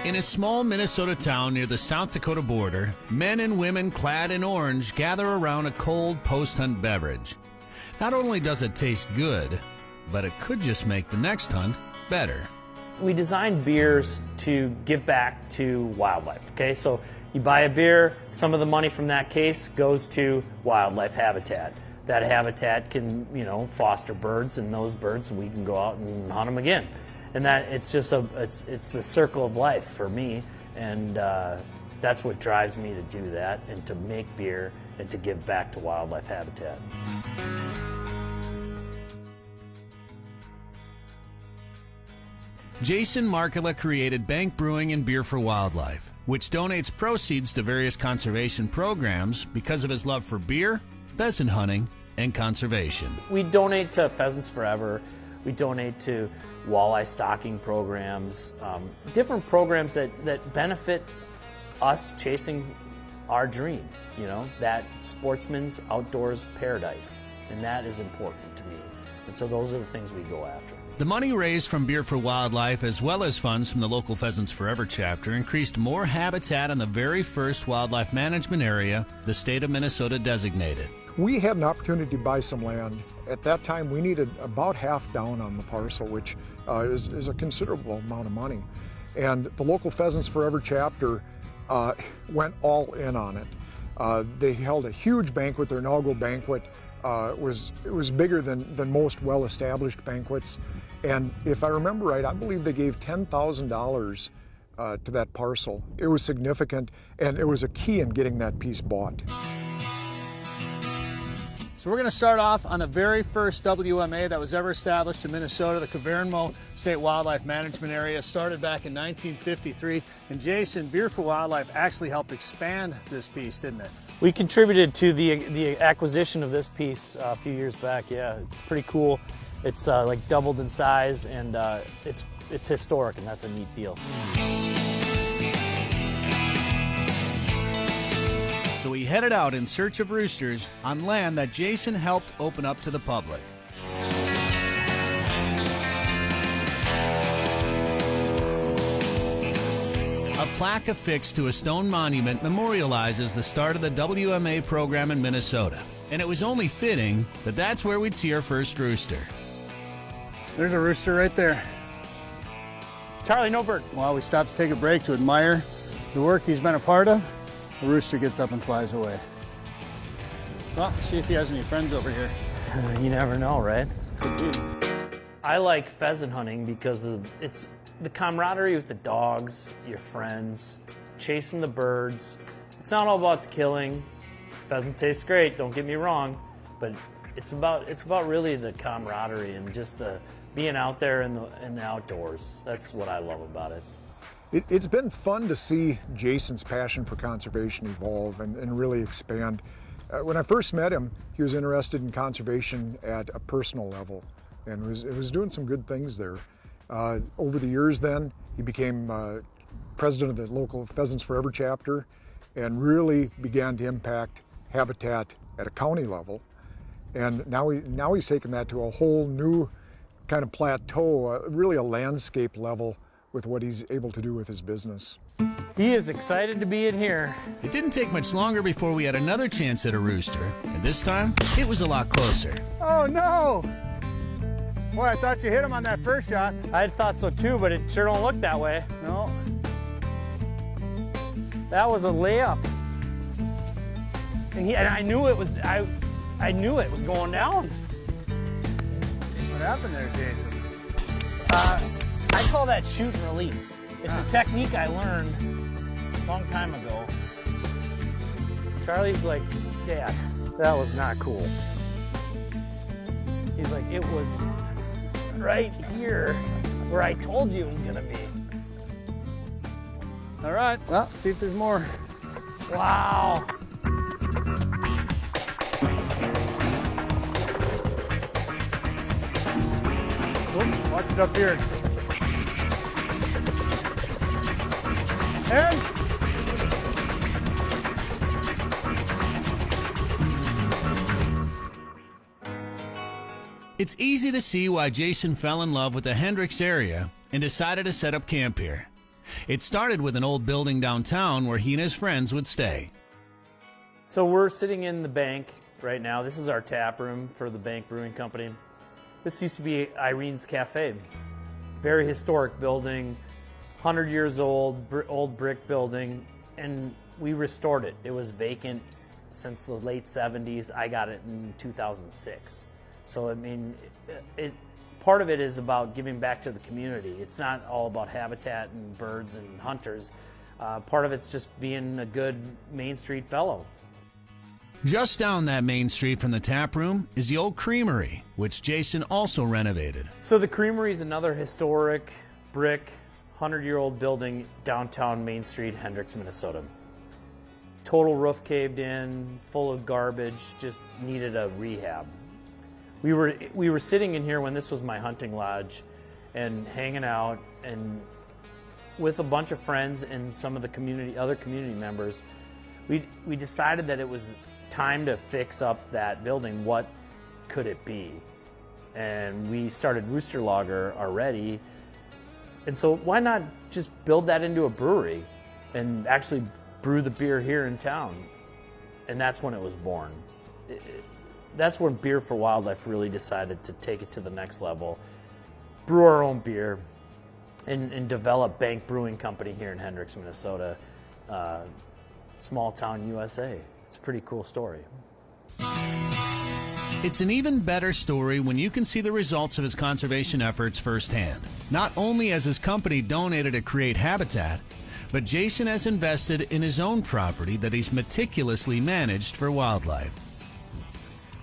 In a small Minnesota town near the South Dakota border, men and women clad in orange gather around a cold post-hunt beverage. Not only does it taste good, but it could just make the next hunt better. We designed beers to give back to wildlife, okay? So you buy a beer, some of the money from that case goes to wildlife habitat. That habitat can, foster birds, and those birds, we can go out and hunt them again. And that it's just it's the circle of life for me, and that's what drives me to do that and to make beer and to give back to wildlife habitat. Jason Markula created Bank Brewing and Beer for Wildlife, which donates proceeds to various conservation programs because of his love for beer, pheasant hunting, and conservation. We donate to Pheasants Forever. We donate to walleye stocking programs, different programs that benefit us chasing our dream, that sportsman's outdoors paradise. And that is important to me. And so those are the things we go after. The money raised from Beer for Wildlife, as well as funds from the local Pheasants Forever chapter, increased more habitat in the very first wildlife management area the state of Minnesota designated. We had an opportunity to buy some land. At that time, we needed about half down on the parcel, which is a considerable amount of money. And the local Pheasants Forever chapter went all in on it. They held a huge banquet. Their inaugural banquet it was bigger than most well-established banquets. And if I remember right, I believe they gave $10,000 to that parcel. It was significant, and it was a key in getting that piece bought. So we're going to start off on the very first WMA that was ever established in Minnesota, the Cavernmo State Wildlife Management Area, started back in 1953. And Jason, Beer for Wildlife actually helped expand this piece, didn't it? We contributed to the acquisition of this piece a few years back. Yeah, it's pretty cool. It's like doubled in size, and it's historic, and that's a neat deal. So we headed out in search of roosters on land that Jason helped open up to the public. A plaque affixed to a stone monument memorializes the start of the WMA program in Minnesota. And it was only fitting that that's where we'd see our first rooster. There's a rooster right there. Charlie, no bird. While we stopped to take a break to admire the work he's been a part of, the rooster gets up and flies away. Well, see if he has any friends over here. You never know, right? Could be. I like pheasant hunting because it's the camaraderie with the dogs, your friends, chasing the birds. It's not all about the killing. Pheasant tastes great, don't get me wrong, but it's about really the camaraderie and just the being out there in the outdoors. That's what I love about it. It's been fun to see Jason's passion for conservation evolve and really expand. When I first met him, he was interested in conservation at a personal level and was doing some good things there. Over the years then, he became president of the local Pheasants Forever chapter and really began to impact habitat at a county level. And now he's taken that to a whole new kind of plateau, really a landscape level with what he's able to do with his business. He is excited to be in here. It didn't take much longer before we had another chance at a rooster, and this time it was a lot closer. Oh no! Boy, I thought you hit him on that first shot. I thought so too, but it sure don't look that way. No. That was a layup. And I knew it was I knew it was going down. What happened there, Jason? I call that shoot and release. It's a technique I learned a long time ago. Charlie's like, Dad, that was not cool. He's like, it was right here where I told you it was gonna be. All right, well, see if there's more. Wow. Oops, watch it up here. And It's easy to see why Jason fell in love with the Hendricks area and decided to set up camp here. It started with an old building downtown where he and his friends would stay. So we're sitting in the bank right now. This is our tap room for the bank brewing company. This used to be Irene's Cafe. Very historic building, 100 years old, old brick building, and we restored it. It was vacant since the late 70s. I got it in 2006. So, I mean, part of it is about giving back to the community. It's not all about habitat and birds and hunters. Part of it's just being a good Main Street fellow. Just down that main street from the tap room is the old creamery, which Jason also renovated. So the creamery is another historic brick, 100-year-old building downtown Main Street, Hendricks, Minnesota. Total roof caved in, full of garbage, just needed a rehab. We were sitting in here when this was my hunting lodge and hanging out, and with a bunch of friends and some of the other community members, we decided that it was time to fix up that building. What could it be? And we started Rooster Lager already, and so why not just build that into a brewery and actually brew the beer here in town? And that's when it was born. That's when Beer for Wildlife really decided to take it to the next level, brew our own beer, and develop Bank Brewing Company here in Hendricks, Minnesota, small town USA. It's a pretty cool story. It's an even better story when you can see the results of his conservation efforts firsthand. Not only has his company donated to create habitat, but Jason has invested in his own property that he's meticulously managed for wildlife.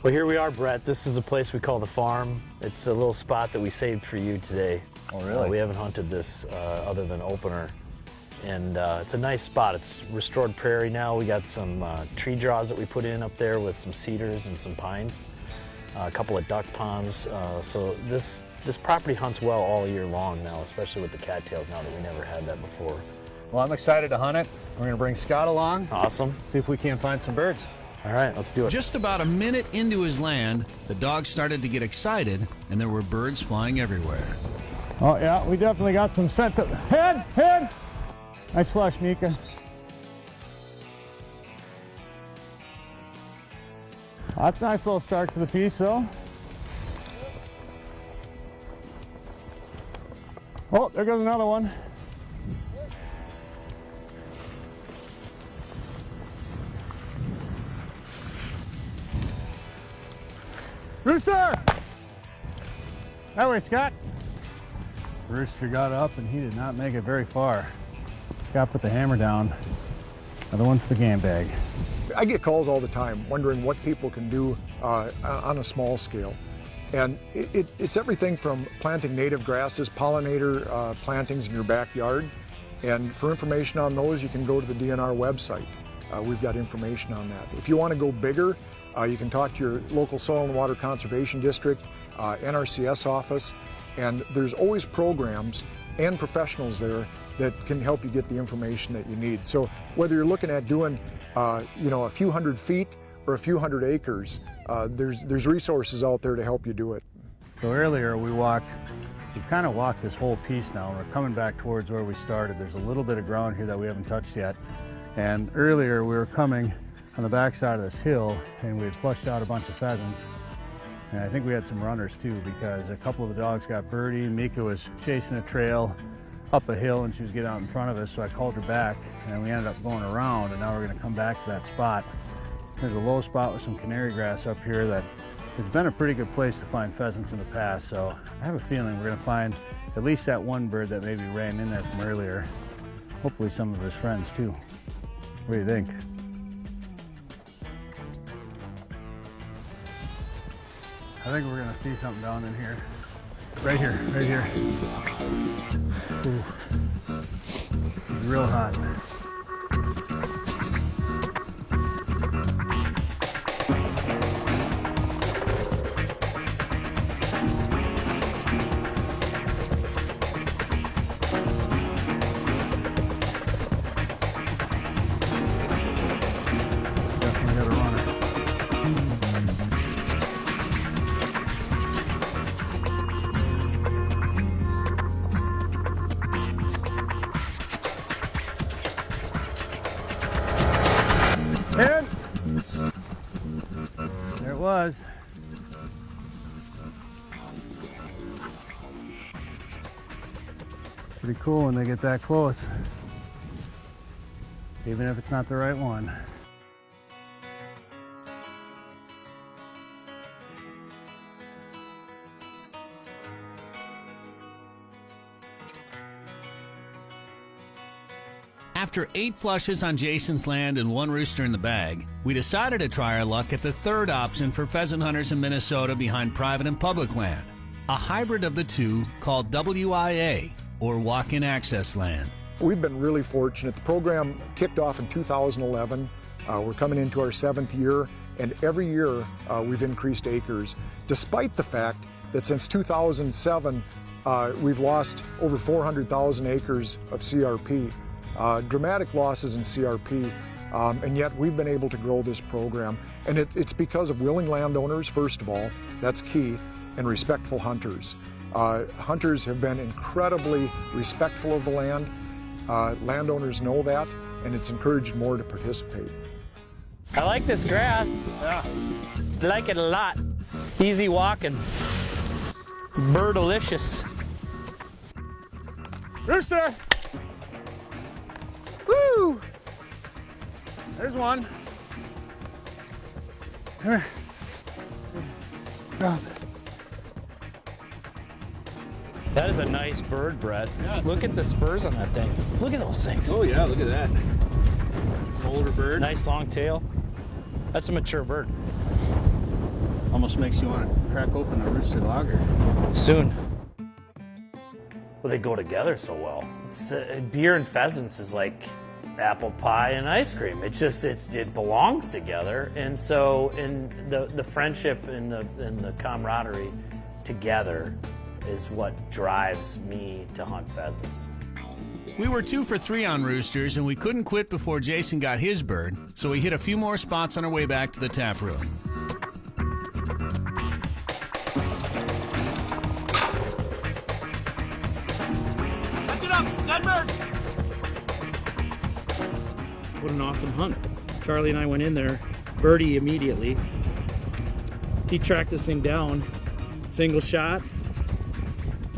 Well, here we are, Brett. This is a place we call the farm. It's a little spot that we saved for you today. Oh, really? We haven't hunted this other than opener. And it's a nice spot. It's restored prairie now. We got some tree draws that we put in up there with some cedars and some pines, a couple of duck ponds. So this property hunts well all year long now, especially with the cattails now that we never had that before. Well, I'm excited to hunt it. We're going to bring Scott along. Awesome. See if we can't find some birds. All right, let's do it. Just about a minute into his land, the dogs started to get excited, and there were birds flying everywhere. Oh, yeah, we definitely got some scent. Head! Nice flush, Mika. That's a nice little start to the piece, though. Oh, there goes another one. Rooster! That way, Scott. Rooster got up and he did not make it very far. Scott put the hammer down. Another one for the game bag. I get calls all the time wondering what people can do on a small scale. And it's everything from planting native grasses, pollinator plantings in your backyard. And for information on those, you can go to the DNR website. We've got information on that. If you want to go bigger, you can talk to your local Soil and Water Conservation District, NRCS office, and there's always programs and professionals there that can help you get the information that you need. So whether you're looking at doing a few hundred feet or a few hundred acres, there's resources out there to help you do it. So earlier we kind of walked this whole piece now. We're coming back towards where we started. There's a little bit of ground here that we haven't touched yet. And earlier we were coming on the backside of this hill and we had flushed out a bunch of pheasants. And I think we had some runners too, because a couple of the dogs got birdie. Mika was chasing a trail up a hill and she was getting out in front of us, so I called her back and we ended up going around, and now we're going to come back to that spot. There's a low spot with some canary grass up here that has been a pretty good place to find pheasants in the past, so I have a feeling we're going to find at least that one bird that maybe ran in there from earlier. Hopefully some of his friends too. What do you think? I think we're gonna see something down in here. Right here, right here. Ooh. It's real hot. Definitely got a runner. was. Pretty cool when they get that close, even if it's not the right one. After 8 flushes on Jason's land and 1 rooster in the bag, we decided to try our luck at the third option for pheasant hunters in Minnesota behind private and public land, a hybrid of the two called WIA, or walk-in access land. We've been really fortunate. The program kicked off in 2011. We're coming into our 7th year, and every year we've increased acres, despite the fact that since 2007 we've lost over 400,000 acres of CRP. Dramatic losses in CRP, and yet we've been able to grow this program. And it's because of willing landowners, first of all, that's key, and respectful hunters. Hunters have been incredibly respectful of the land. Landowners know that, and it's encouraged more to participate. I like this grass. Yeah. I like it a lot. Easy walking. Bird-delicious. Rooster! Woo! There's one. Come here. Drop. That is a nice bird, Brett. Yeah, look at the spurs on that thing. Look at those things. Oh yeah, look at that. It's an older bird. Nice long tail. That's a mature bird. Almost makes you want to crack open a rooster lager. Soon. Well, they go together so well. It's, beer and pheasants is like apple pie and ice cream. It belongs together, and so in the friendship and the camaraderie together is what drives me to hunt pheasants. We were 2 for 3 on roosters, and we couldn't quit before Jason got his bird, so we hit a few more spots on our way back to the tap room. What an awesome hunt. Charlie and I went in there, birdie immediately. He tracked this thing down, single shot.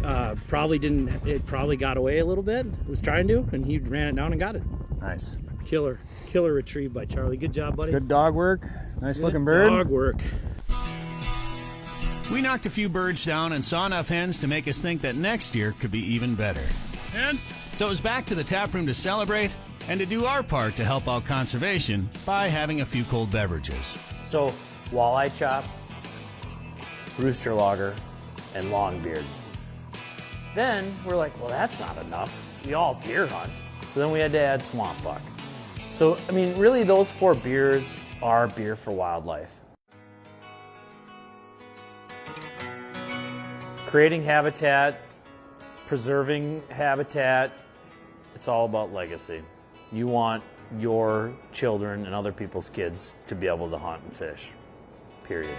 It probably got away a little bit, was trying to, and he ran it down and got it. Nice. Killer retrieve by Charlie. Good job, buddy. Good dog work. Nice Good looking bird. Dog work. We knocked a few birds down and saw enough hens to make us think that next year could be even better. And So it was back to the tap room to celebrate and to do our part to help out conservation by having a few cold beverages. So, walleye chop, rooster lager, and longbeard. Then we're like, well, that's not enough. We all deer hunt. So then we had to add swamp buck. So, I mean, really those 4 beers are beer for wildlife. Creating habitat, preserving habitat, it's all about legacy. You want your children and other people's kids to be able to hunt and fish, period.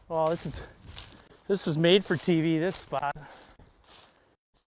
Oh, this is made for TV, this spot.